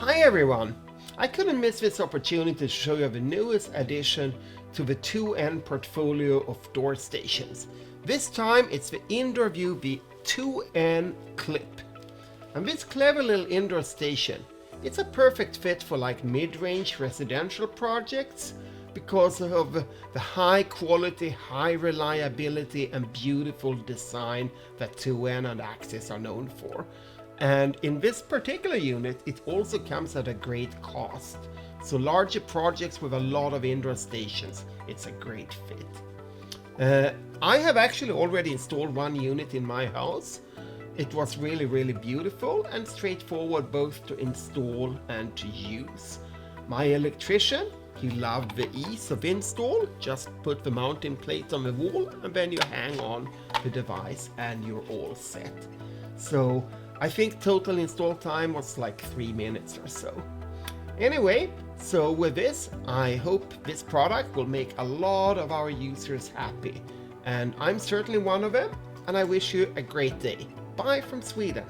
Hi everyone! I couldn't miss this opportunity to show you the newest addition to the 2N portfolio of door stations. This time it's the Indoor View V2N Clip. And this clever little indoor station, it's a perfect fit for like mid-range residential projects because of the high quality, high reliability and beautiful design that 2N and Axis are known for. And in this particular unit, it also comes at a great cost. So larger projects with a lot of indoor stations, it's a great fit. I have actually already installed one unit in my house. It was really beautiful and straightforward both to install and to use. My electrician, he loved the ease of install. Just put the mounting plate on the wall and then you hang on the device and you're all set. So I think total install time was like 3 minutes or so. Anyway, so with this, I hope this product will make a lot of our users happy. And I'm certainly one of them, and I wish you a great day. Bye from Sweden.